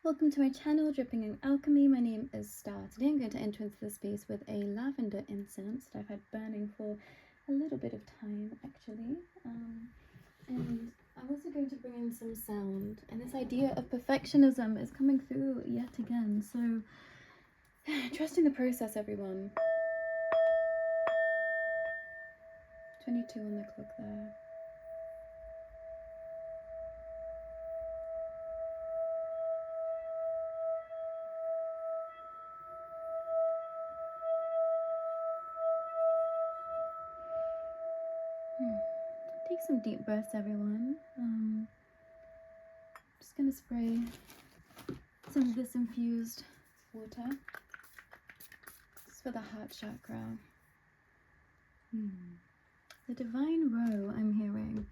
Welcome to my channel, Dripping in Alchemy. My name is Starr. Today I'm going to enter into the space with a lavender incense that I've had burning for a little bit of time, actually. And I'm also going to bring in some sound. And this idea of perfectionism is coming through yet again. So, trusting the process, everyone. 22 on the clock there. Take some deep breaths, everyone. Just gonna spray some of this infused water. This is for the heart chakra. The divine row I'm hearing.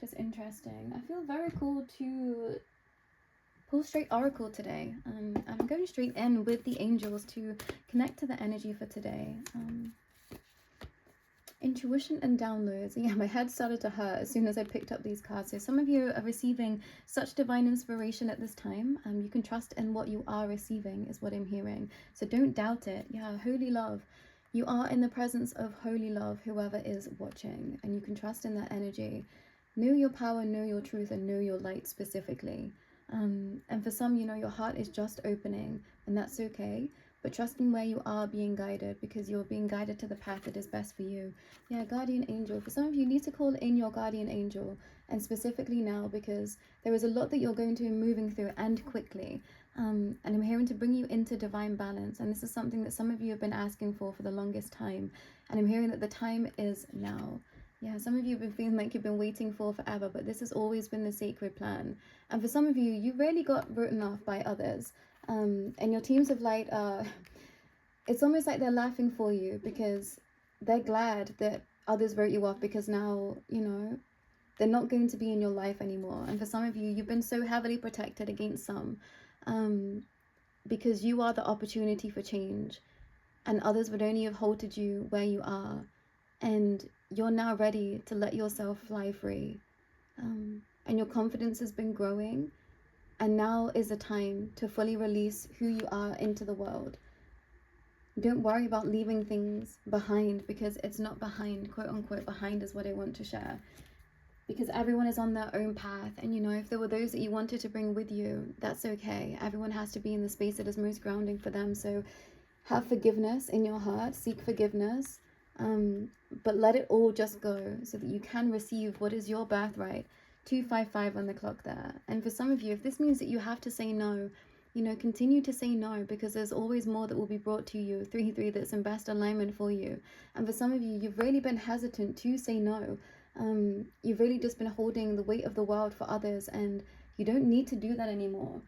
Just interesting. I feel very cool to pull straight oracle today. I'm going straight in with the angels to connect to the energy for today. Intuition and downloads. Yeah, my head started to hurt as soon as I picked up these cards. So some of you are receiving such divine inspiration at this time. You can trust in what you are receiving is what I'm hearing. So don't doubt it. Yeah, holy love. You are in the presence of holy love, whoever is watching, and you can trust in that energy. Know your power, know your truth, and know your light specifically. And for some, you know, your heart is just opening, and that's okay. But trust in where you are being guided, because you're being guided to the path that is best for you. Yeah, guardian angel. For some of you, you need to call in your guardian angel, and specifically now, because there is a lot that you're going to be moving through, and quickly. And I'm hearing to bring you into divine balance. And this is something that some of you have been asking for the longest time. And I'm hearing that the time is now. Yeah, some of you have been feeling like you've been waiting for forever, but this has always been the sacred plan. And for some of you, you really got written off by others. And your teams of light are, it's almost like they're laughing for you, because they're glad that others wrote you off, because now, you know, they're not going to be in your life anymore. And for some of you, you've been so heavily protected against some, because you are the opportunity for change, and others would only have halted you where you are. And you're now ready to let yourself fly free. And your confidence has been growing. And now is the time to fully release who you are into the world. Don't worry about leaving things behind, because it's not behind, quote unquote, behind is what I want to share. Because everyone is on their own path. And you know, if there were those that you wanted to bring with you, that's okay. Everyone has to be in the space that is most grounding for them. So have forgiveness in your heart, seek forgiveness, but let it all just go, so that you can receive what is your birthright. 255 on the clock there. And for some of you, if this means that you have to say no, you know, continue to say no, because there's always more that will be brought to you. 3-3, that's in best alignment for you. And for some of you, you've really been hesitant to say no. You've really just been holding the weight of the world for others, and you don't need to do that anymore.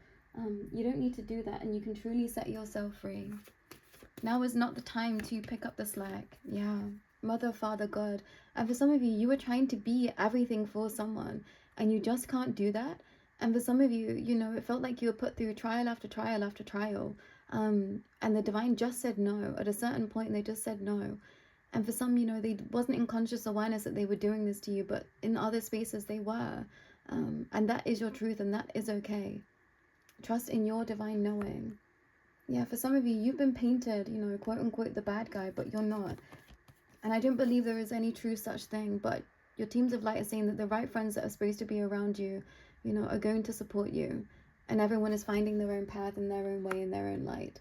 You don't need to do that, and you can truly set yourself free. Now is not the time to pick up the slack. Yeah, Mother, Father, God. And for some of you, you were trying to be everything for someone, and you just can't do that. And for some of you, you know, it felt like you were put through trial after trial after trial. And the divine just said no. At a certain point, they just said no. And for some, you know, they wasn't in conscious awareness that they were doing this to you, but in other spaces they were. And that is your truth, and that is okay. Trust in your divine knowing. Yeah, for some of you, you've been painted, you know, quote unquote, the bad guy, but you're not. And I don't believe there is any true such thing, but your teams of light are saying that the right friends that are supposed to be around you, you know, are going to support you. And everyone is finding their own path in their own way, in their own light.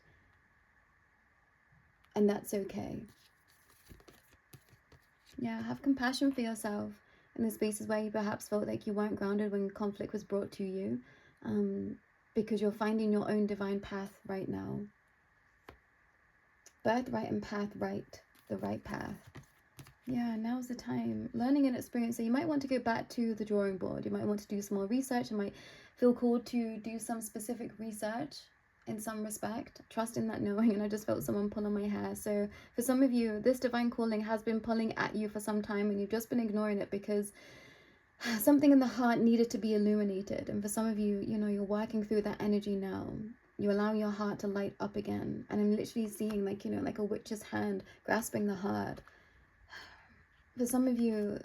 And that's okay. Yeah, have compassion for yourself in the spaces where you perhaps felt like you weren't grounded when conflict was brought to you. Because you're finding your own divine path right now. Birthright and path right. The right path. Yeah, now's the time. Learning and experience. So you might want to go back to the drawing board. You might want to do some more research. You might feel called to do some specific research in some respect. Trust in that knowing. And I just felt someone pull on my hair. So for some of you, this divine calling has been pulling at you for some time, and you've just been ignoring it because something in the heart needed to be illuminated. And for some of you, you know, you're working through that energy now. You allow your heart to light up again. And I'm literally seeing, like, you know, like a witch's hand grasping the heart. For some of you,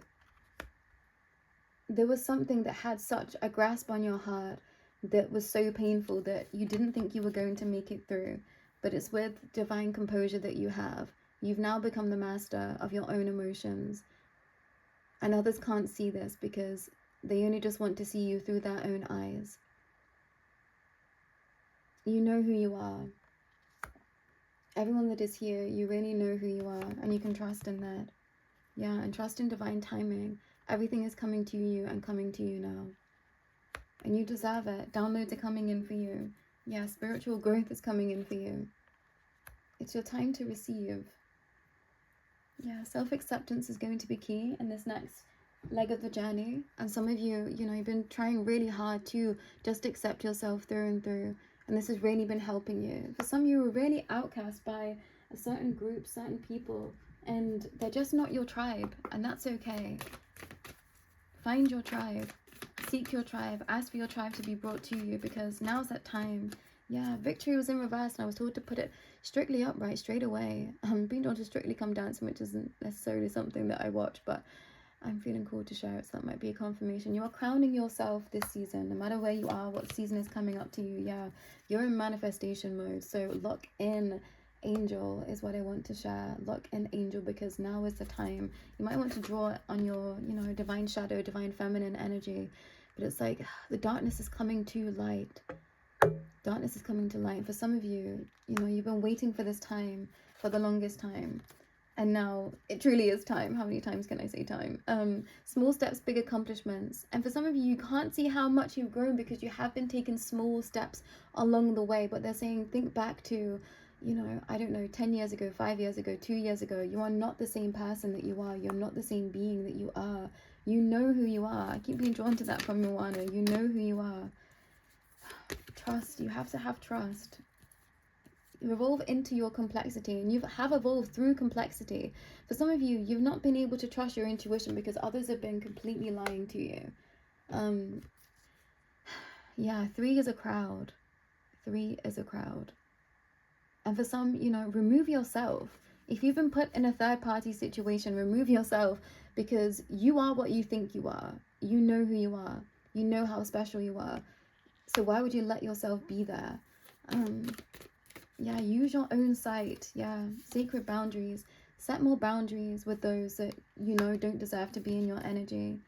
there was something that had such a grasp on your heart that was so painful that you didn't think you were going to make it through. But it's with divine composure that you have. You've now become the master of your own emotions. And others can't see this because they only just want to see you through their own eyes. You know who you are. Everyone that is here, you really know who you are, and you can trust in that. Yeah, and trust in divine timing. Everything is coming to you and coming to you now. And you deserve it. Downloads are coming in for you. Yeah, spiritual growth is coming in for you. It's your time to receive. Yeah, self-acceptance is going to be key in this next leg of the journey. And some of you, you've been trying really hard to just accept yourself through and through. And this has really been helping you. For some of you were really outcast by a certain group, certain people, and they're just not your tribe, and that's okay. Find your tribe. Seek your tribe. Ask for your tribe to be brought to you, because now's that time. Yeah, victory was in reverse, and I was told to put it strictly upright straight away. I'm being told to strictly come dancing, which isn't necessarily something that I watch, but I'm feeling called to share it, so that might be a confirmation. You are crowning yourself this season, no matter where you are, what season is coming up to you. Yeah, you're in manifestation mode, so lock in. Angel is what I want to share. Lock in angel, because now is the time. You might want to draw on your, divine shadow, divine feminine energy, but it's like the darkness is coming to light. Darkness is coming to light. And for some of you, you've been waiting for this time for the longest time. And now it truly is time. How many times can I say time? Small steps, big accomplishments. And for some of you, you can't see how much you've grown because you have been taking small steps along the way. But they're saying, think back to, I don't know, 10 years ago, 5 years ago, 2 years ago. You are not the same person that you are. You're not the same being that you are. You know who you are. I keep being drawn to that from Moana. You know who you are. Trust. You have to have trust. You evolve into your complexity, and you have evolved through complexity. For some of you, you've not been able to trust your intuition because others have been completely lying to you. Yeah, 3 is a crowd. 3 is a crowd. And for some, remove yourself. If you've been put in a third-party situation, remove yourself, because you are what you think you are. You know who you are. You know how special you are. So why would you let yourself be there? Yeah, use your own sight. Yeah, sacred boundaries. Set more boundaries with those that don't deserve to be in your energy.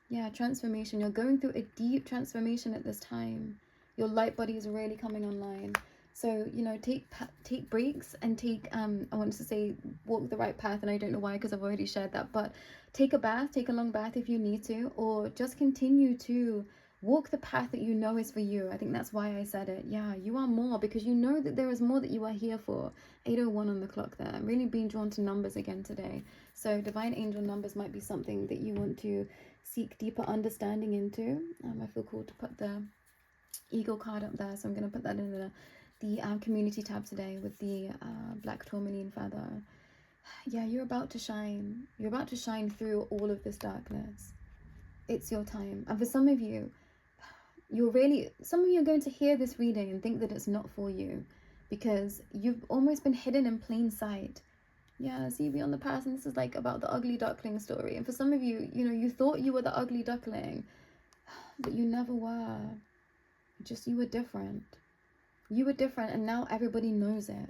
Yeah, transformation. You're going through a deep transformation at this time. Your light body is really coming online. So, take breaks and take, I wanted to say walk the right path, and I don't know why because I've already shared that, but take a bath, take a long bath if you need to, or just continue to walk the path that you know is for you. I think that's why I said it. Yeah, you are more, because you know that there is more that you are here for. 8:01 on the clock there. I'm really being drawn to numbers again today. So divine angel numbers might be something that you want to seek deeper understanding into. I feel called to put the eagle card up there, so I'm going to put that in the community tab today with the black tourmaline feather. Yeah, you're about to shine. You're about to shine through all of this darkness. It's your time. And for some of you, some of you are going to hear this reading and think that it's not for you, because you've almost been hidden in plain sight. Yeah, see, beyond the past, and this is like about the ugly duckling story. And for some of you, you thought you were the ugly duckling, but you never were. Just you were different. You were different, and now everybody knows it.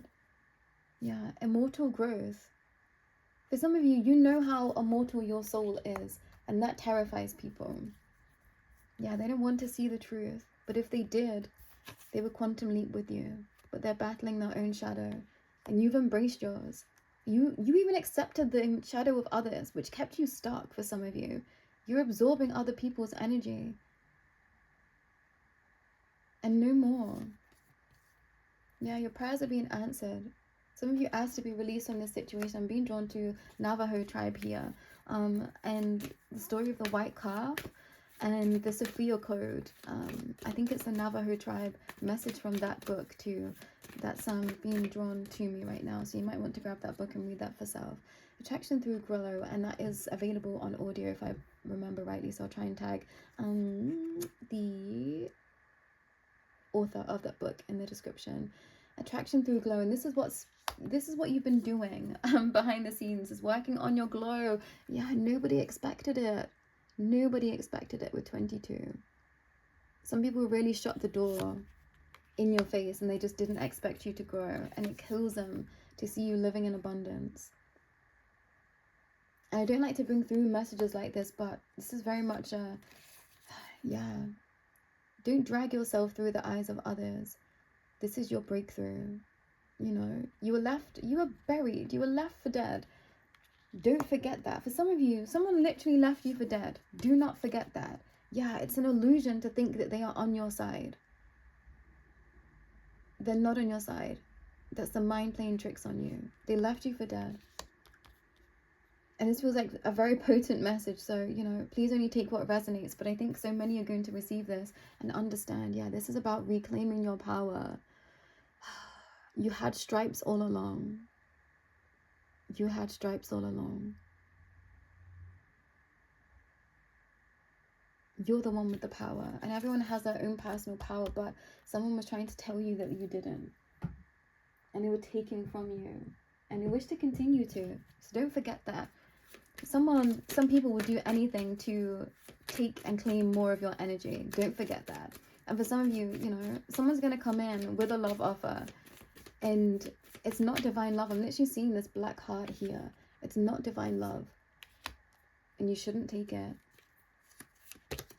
Yeah, immortal growth. For some of you, you know how immortal your soul is, and that terrifies people. Yeah, they don't want to see the truth, but if they did, they would quantum leap with you. But they're battling their own shadow, and you've embraced yours. You even accepted the shadow of others, which kept you stuck. For some of you, you're absorbing other people's energy, and no more. Yeah, your prayers are being answered. Some of you asked to be released from this situation. I'm being drawn to Navajo tribe here, and the story of the white calf and the Sophia code. I think it's the Navajo tribe message from that book too. That's being drawn to me right now. So you might want to grab that book and read that for self. Attraction Through Grillo, and that is available on audio if I remember rightly. So I'll try and tag the author of that book in the description. Attraction Through Glow, and this is what you've been doing behind the scenes, is working on your glow. Yeah, nobody expected it. Nobody expected it with 22. Some people really shut the door in your face and they just didn't expect you to grow, and it kills them to see you living in abundance. And I don't like to bring through messages like this, but this is very much a, yeah, don't drag yourself through the eyes of others. This is your breakthrough. You know, you were buried, you were left for dead. Don't forget that. For some of you, someone literally left you for dead. Do not forget that. Yeah, it's an illusion to think that they are on your side. They're not on your side. That's the mind playing tricks on you. They left you for dead. And this feels like a very potent message. So, you know, please only take what resonates. But I think so many are going to receive this and understand, yeah, this is about reclaiming your power. You had stripes all along. You had stripes all along. You're the one with the power. And everyone has their own personal power, but someone was trying to tell you that you didn't. And they were taking from you. And they wish to continue to. So don't forget that. Some people will do anything to take and claim more of your energy. Don't forget that. And for some of you, you know, someone's going to come in with a love offer. And it's not divine love. I'm literally seeing this black heart here. It's not divine love. And you shouldn't take it.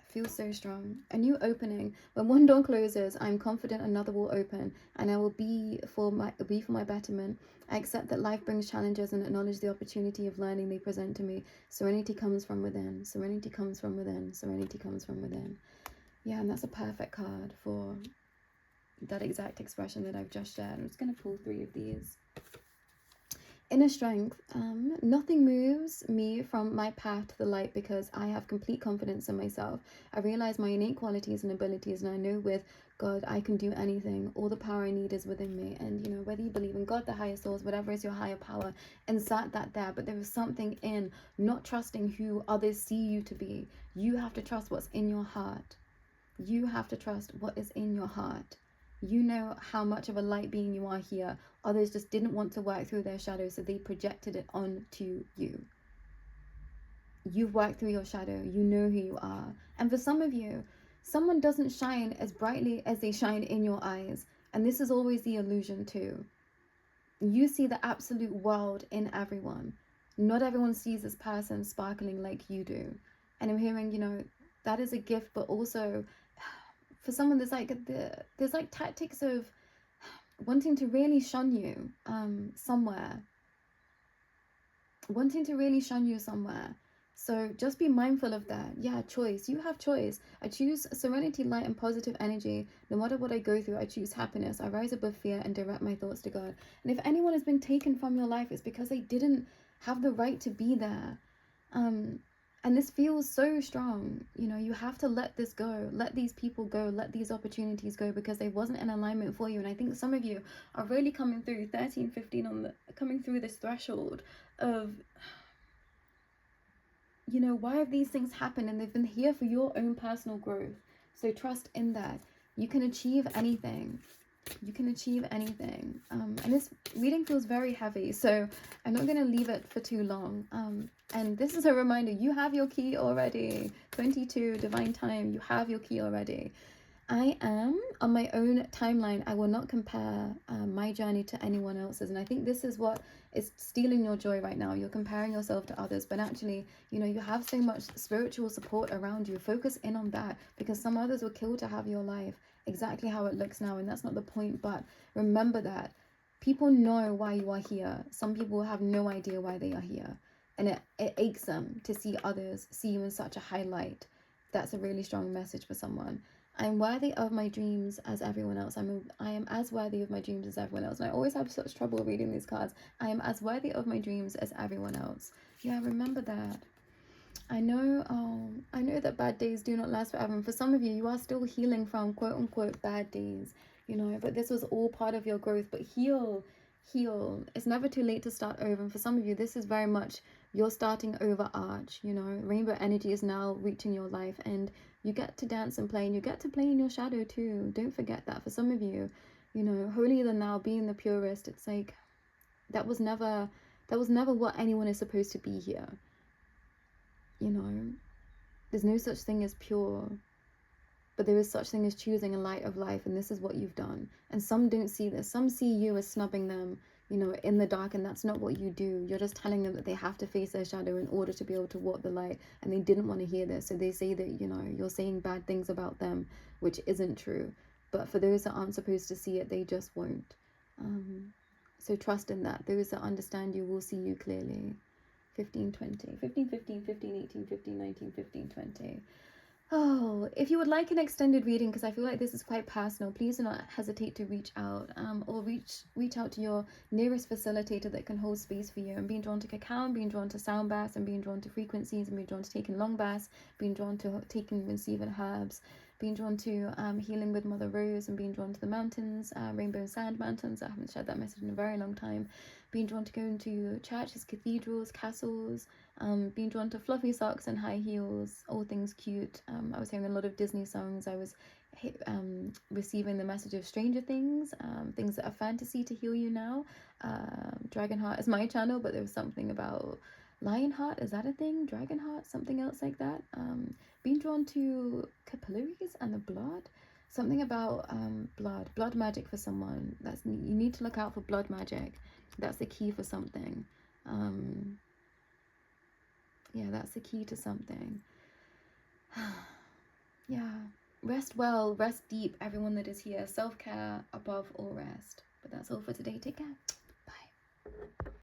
Feels so strong. A new opening. When one door closes, I'm confident another will open, and I will be for my betterment. I accept that life brings challenges and acknowledge the opportunity of learning they present to me. Serenity comes from within. Serenity comes from within. Serenity comes from within. Yeah, and that's a perfect card for that exact expression that I've just shared. I'm just going to pull 3 of these. Inner strength. Nothing moves me from my path to the light because I have complete confidence in myself. I realize my innate qualities and abilities, and I know with God I can do anything. All the power I need is within me. And you know, whether you believe in God, the higher source, whatever is your higher power, insert that there. But there is something in not trusting who others see you to be. You have to trust what's in your heart. You have to trust what is in your heart. You know how much of a light being you are here. Others just didn't want to work through their shadow, so they projected it onto you. You've worked through your shadow. You know who you are. And for some of you, someone doesn't shine as brightly as they shine in your eyes. And this is always the illusion too. You see the absolute world in everyone. Not everyone sees this person sparkling like you do. And I'm hearing, you know, that is a gift, but also for someone there's like tactics of wanting to really shun you somewhere. Wanting to really shun you somewhere. So just be mindful of that. Yeah, choice. You have choice. I choose serenity, light, and positive energy. No matter what I go through, I choose happiness. I rise above fear and direct my thoughts to God. And if anyone has been taken from your life, it's because they didn't have the right to be there. And this feels so strong. You know, you have to let this go. Let these people go. Let these opportunities go because they wasn't in alignment for you. And I think some of you are really coming through 13, 15 coming through this threshold of, you know, why have these things happened? And they've been here for your own personal growth. So trust in that. You can achieve anything. You can achieve anything. And this reading feels very heavy, so I'm not going to leave it for too long. And this is a reminder, you have your key already. 22, divine time, you have your key already. I am on my own timeline. I will not compare my journey to anyone else's. And I think this is what is stealing your joy right now. You're comparing yourself to others, but actually, you know, you have so much spiritual support around you. Focus in on that, because some others will kill to have your life exactly how it looks now, and that's not the point. But remember that people know why you are here. Some people have no idea why they are here, and it aches them to see others see you in such a high light. That's a really strong message for someone. I'm worthy of my dreams as everyone else. I am as worthy of my dreams as everyone else. And I always have such trouble reading these cards. I am as worthy of my dreams as everyone else. Yeah, remember that. I know that bad days do not last forever. And for some of you, you are still healing from quote unquote bad days, you know, but this was all part of your growth. But heal. It's never too late to start over. And for some of you, this is very much you're starting over arch, you know. Rainbow energy is now reaching your life, and you get to dance and play, and you get to play in your shadow too. Don't forget that. For some of you, you know, holier than thou, being the purist, it's like that was never what anyone is supposed to be here. You know, there's no such thing as pure. but there is such thing as choosing a light of life, and this is what you've done. And some don't see this. Some see you as snubbing them, you know, in the dark, and that's not what you do. You're just telling them that they have to face their shadow in order to be able to walk the light, and they didn't want to hear this. So they say that, you know, you're saying bad things about them, which isn't true. But for those that aren't supposed to see it, they just won't. So trust in that. Those that understand you will see you clearly. 15, 20, 15, 15, 15, 18, 15, 19, 15, 20. Oh, if you would like an extended reading, because I feel like this is quite personal, please do not hesitate to reach out, or reach out to your nearest facilitator that can hold space for you. I'm being drawn to cacao, I'm being drawn to sound baths, I'm being drawn to frequencies, I'm being drawn to taking long baths, being drawn to taking and receiving herbs, being drawn to healing with Mother Rose, and being drawn to the mountains, rainbow and sand mountains. I haven't shared that message in a very long time. Being drawn to going to churches, cathedrals, castles, being drawn to fluffy socks and high heels, all things cute. I was hearing a lot of Disney songs. I was receiving the message of Stranger Things, things that are fantasy to heal you now. Dragonheart is my channel, but there was something about Lionheart. Is that a thing? Dragonheart, something else like that. Being drawn to capillaries and the blood. Something about blood magic for someone. That's, you need to look out for blood magic. That's the key for something. Yeah, that's the key to something. Yeah, rest well, rest deep, everyone that is here. Self-care above all rest. But that's all for today. Take care. Bye.